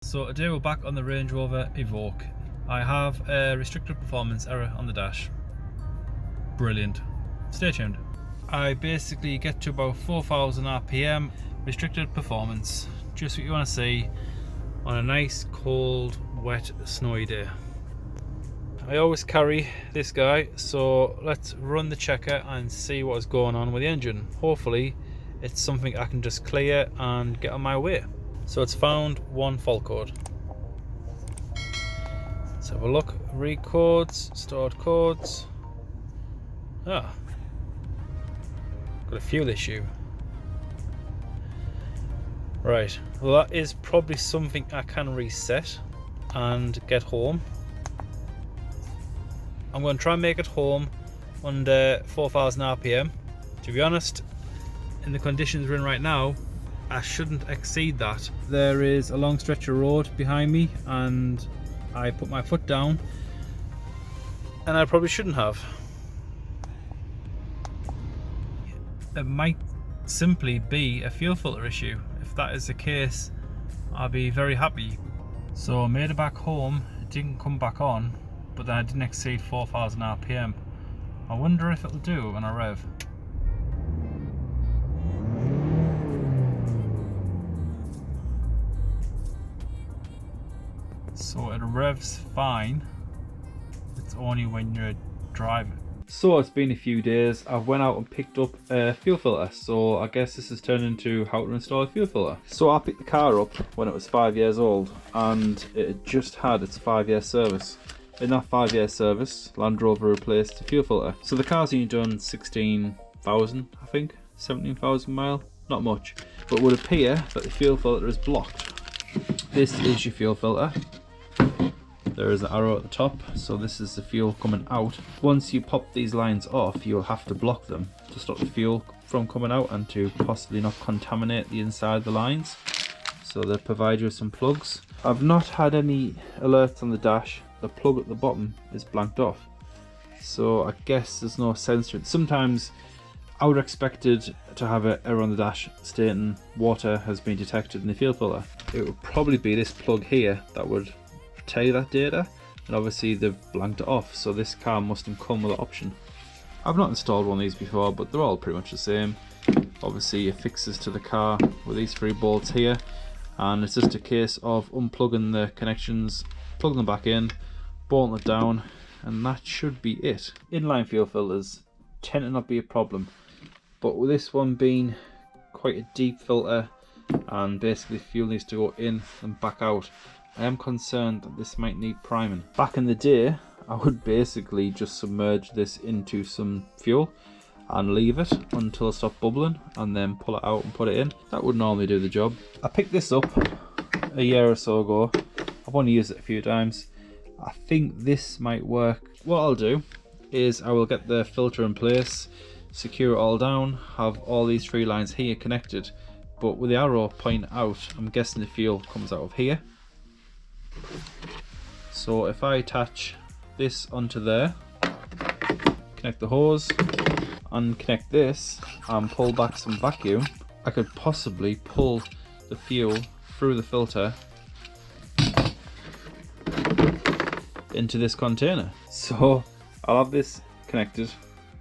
So today we're back on the Range Rover Evoque. I have a restricted performance error on the dash. Brilliant. Stay tuned. I basically get to about 4,000 RPM, restricted performance. Just what you want to see on a nice, cold, wet, snowy day. I always carry this guy, so let's run the checker and see what is going on with the engine. Hopefully it's something I can just clear and get on my way. So it's found one fault code. Let's have a look. Read codes, stored codes. Got a fuel issue. Right, well that is probably something I can reset and get home. I'm going to try and make it home under 4,000 RPM. To be honest, in the conditions we're in right now, I shouldn't exceed that. There is a long stretch of road behind me and I put my foot down and I probably shouldn't have. It might simply be a fuel filter issue. If that is the case, I'll be very happy. So I made it back home, it didn't come back on, but then I didn't exceed 4,000 RPM. I wonder if it'll do when I rev. So it revs fine, it's only when you're driving. So it's been a few days, I've went out and picked up a fuel filter, so I guess this has turned into how to install a fuel filter. So I picked the car up when it was 5 years old and it had just had its 5-year service. In that 5-year service, Land Rover replaced the fuel filter. So the car's only done 16,000, I think, 17,000 mile, not much. But it would appear that the fuel filter is blocked. This is your fuel filter. There is an arrow at the top, so this is the fuel coming out. Once you pop these lines off, you'll have to block them to stop the fuel from coming out and to possibly not contaminate the inside of the lines. So they provide you with some plugs. I've not had any alerts on the dash. The plug at the bottom is blanked off, so I guess there's no sensor. Sometimes I would expect it to have an error on the dash stating water has been detected in the fuel filter. It would probably be this plug here that would tell you that data, and obviously they've blanked it off, so this car must have come with an option. I've not installed one of these before, but they're all pretty much the same. Obviously it fixes to the car with these 3 bolts here, and it's just a case of unplugging the connections, plugging them back in, bolting it down, and that should be it. Inline fuel filters tend to not be a problem, but with this one being quite a deep filter and basically fuel needs to go in and back out, I am concerned that this might need priming. Back in the day, I would basically just submerge this into some fuel and leave it until it stopped bubbling and then pull it out and put it in. That would normally do the job. I picked this up a year or so ago. I've only used it a few times. I think this might work. What I'll do is I will get the filter in place, secure it all down, have all these 3 lines here connected, but with the arrow pointing out, I'm guessing the fuel comes out of here. So if I attach this onto there, connect the hose, unconnect this and pull back some vacuum, I could possibly pull the fuel through the filter into this container. So I'll have this connected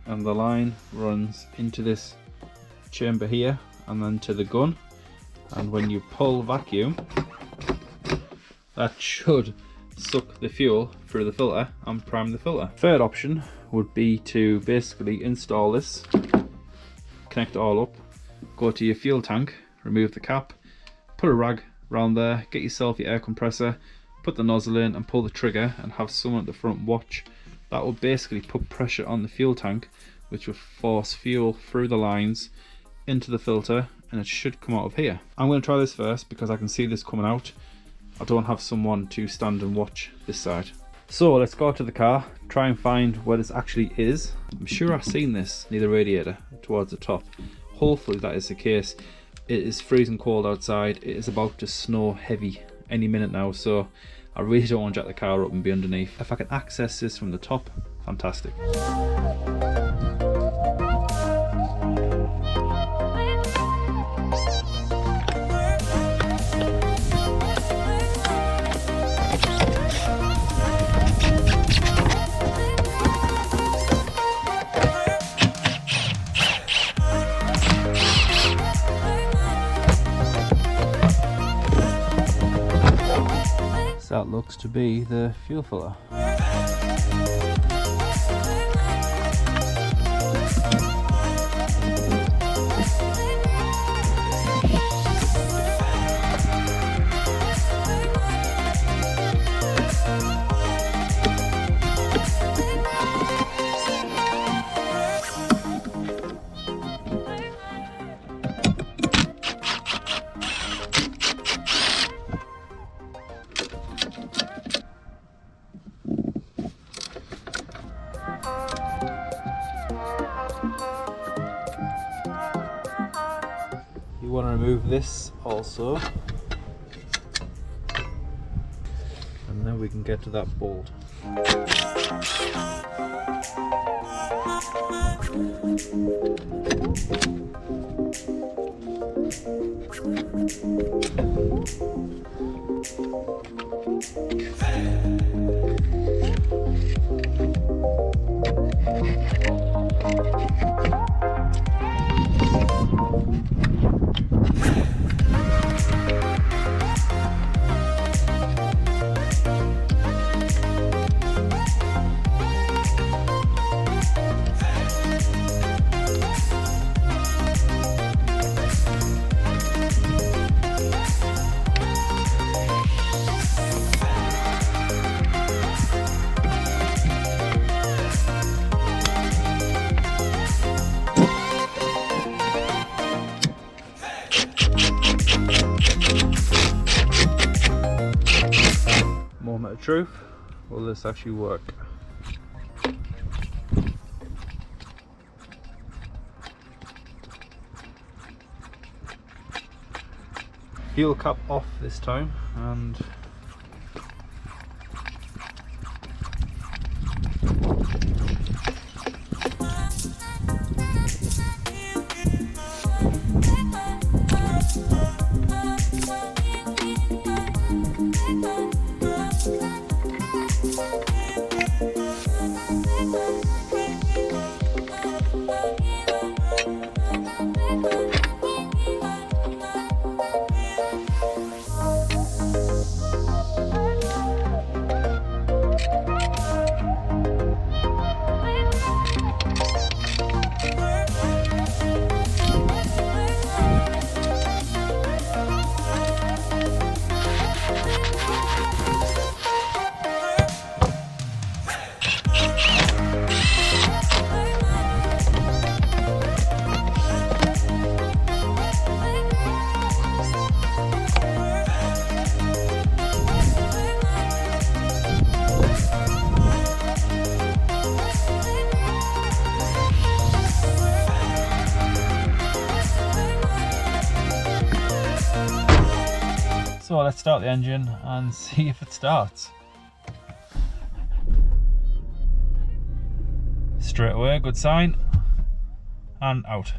and the line runs into this chamber here and then to the gun, and when you pull vacuum, that should suck the fuel through the filter and prime the filter. Third option would be to basically install this, connect it all up, go to your fuel tank, remove the cap, put a rag around there, get yourself your air compressor, put the nozzle in and pull the trigger and have someone at the front watch. That will basically put pressure on the fuel tank, which will force fuel through the lines into the filter, and it should come out of here. I'm going to try this first because I can see this coming out. I don't have someone to stand and watch this side. So let's go to the car, try and find where this actually is. I'm sure I've seen this near the radiator towards the top. Hopefully that is the case. It is freezing cold outside. It is about to snow heavy any minute now, so I really don't want to jack the car up and be underneath. If I can access this from the top, fantastic. guess that looks to be the fuel filter. You want to remove this also, and then we can get to that bolt. Moment of truth, will this actually work? Fuel cap off this time, and so let's start the engine and see if it starts. Straight away, good sign, and out.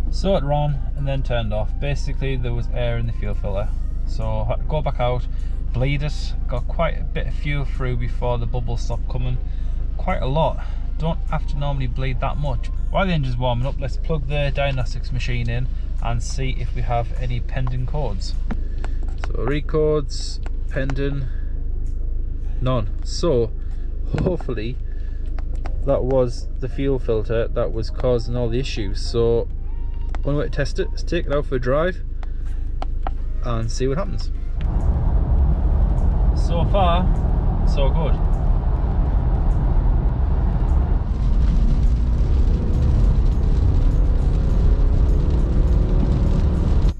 So it ran and then turned off. Basically there was air in the fuel filter, so I had to go back out, bleed it, got quite a bit of fuel through before the bubbles stopped coming. Quite a lot, don't have to normally bleed that much. While the engine's warming up, let's plug the diagnostics machine in and see if we have any pending codes. So records, pending, none. So hopefully that was the fuel filter that was causing all the issues. So one way to test it is take it out for a drive and see what happens. So far, so good.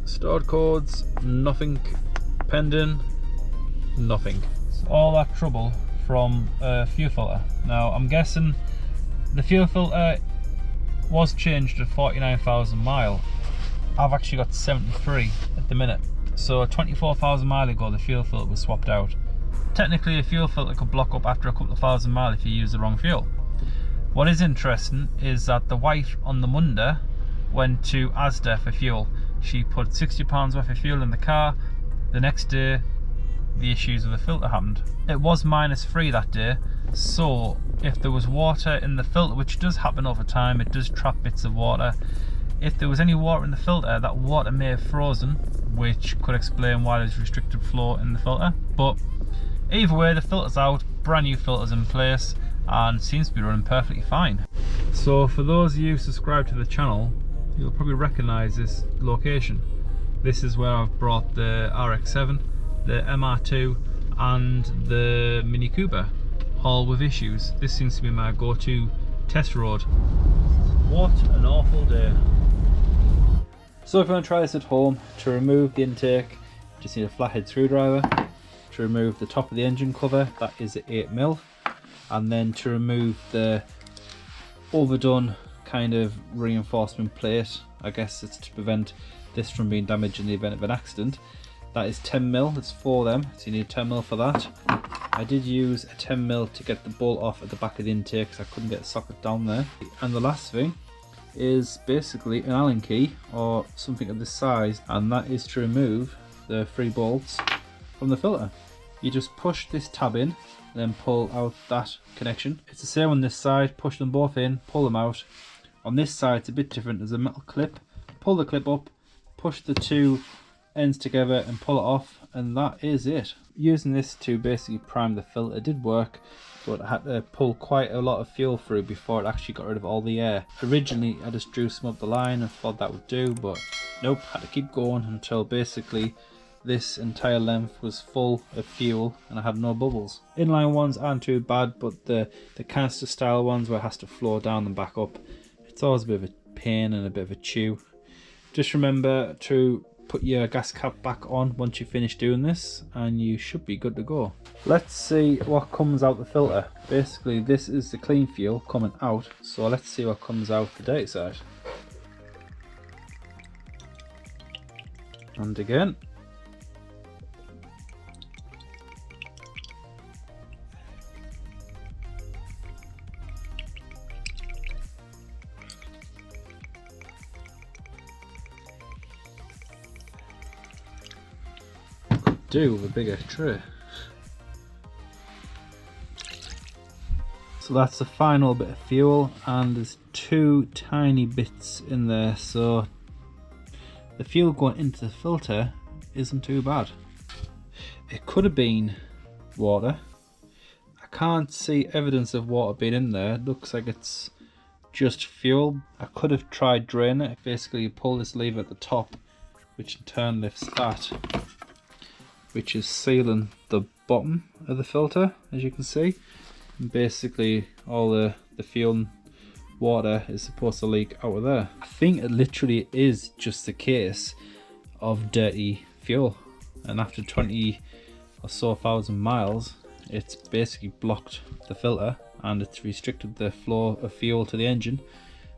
Stored codes, nothing. Pending, nothing. So all that trouble from fuel filter. Now I'm guessing the fuel filter was changed at 49,000 mile. I've actually got 73 at the minute. So 24,000 mile ago the fuel filter was swapped out. Technically a fuel filter could block up after a couple of thousand mile if you use the wrong fuel. What is interesting is that the wife on the Monday went to Asda for fuel. She put £60 worth of fuel in the car. The next day the issues with the filter happened. It was -3 that day, so if there was water in the filter, which does happen over time, it does trap bits of water. If there was any water in the filter, that water may have frozen, which could explain why there's restricted flow in the filter. But either way, the filter's out, brand new filter's in place, and seems to be running perfectly fine. So for those of you subscribed to the channel, you'll probably recognise this location. This is where I've brought the RX-7, the MR2 and the Mini Cooper, all with issues. This seems to be my go-to test road. What an awful day. So if you want to try this at home, to remove the intake, just need a flathead screwdriver. To remove the top of the engine cover, that is 8mm. And then to remove the overdone kind of reinforcement plate, I guess it's to prevent this from being damaged in the event of an accident, that is 10mm. There's 4 of them, so you need 10mm for that. I did use a 10mm to get the bolt off at the back of the intake because I couldn't get the socket down there. And the last thing is basically an Allen key or something of this size, and that is to remove the 3 bolts from the filter. You just push this tab in and then pull out that connection. It's the same on this side, push them both in, pull them out. On this side it's a bit different, there's a metal clip, pull the clip up, push the 2 ends together and pull it off, and that is it. Using this to basically prime the filter did work, but I had to pull quite a lot of fuel through before it actually got rid of all the air. Originally I just drew some up the line and thought that would do, but nope, had to keep going until basically this entire length was full of fuel and I had no bubbles. Inline ones aren't too bad, but the canister style ones where it has to flow down and back up, it's always a bit of a pain and a bit of a chew. Just remember to put your gas cap back on once you finish doing this and you should be good to go. Let's see what comes out the filter. Basically this is the clean fuel coming out, so let's see what comes out the dirty side. And again. Do with a bigger tray. So that's the final bit of fuel, and there's 2 tiny bits in there, so the fuel going into the filter isn't too bad. It could have been water. I can't see evidence of water being in there. It looks like it's just fuel. I could have tried draining it. Basically you pull this lever at the top, which in turn lifts that, which is sealing the bottom of the filter, as you can see. And basically all the fuel and water is supposed to leak out of there. I think it literally is just a case of dirty fuel, and after 20 or so thousand miles it's basically blocked the filter and it's restricted the flow of fuel to the engine,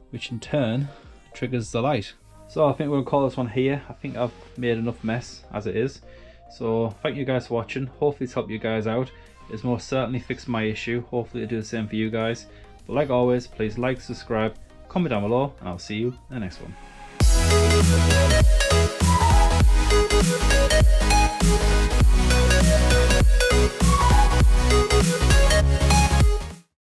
which in turn triggers the light. So I think we'll call this one here. I think I've made enough mess as it is. So thank you guys for watching. Hopefully it's helped you guys out. It's most certainly fixed my issue. Hopefully it'll do the same for you guys. But like always, please like, subscribe, comment down below, and I'll see you in the next one.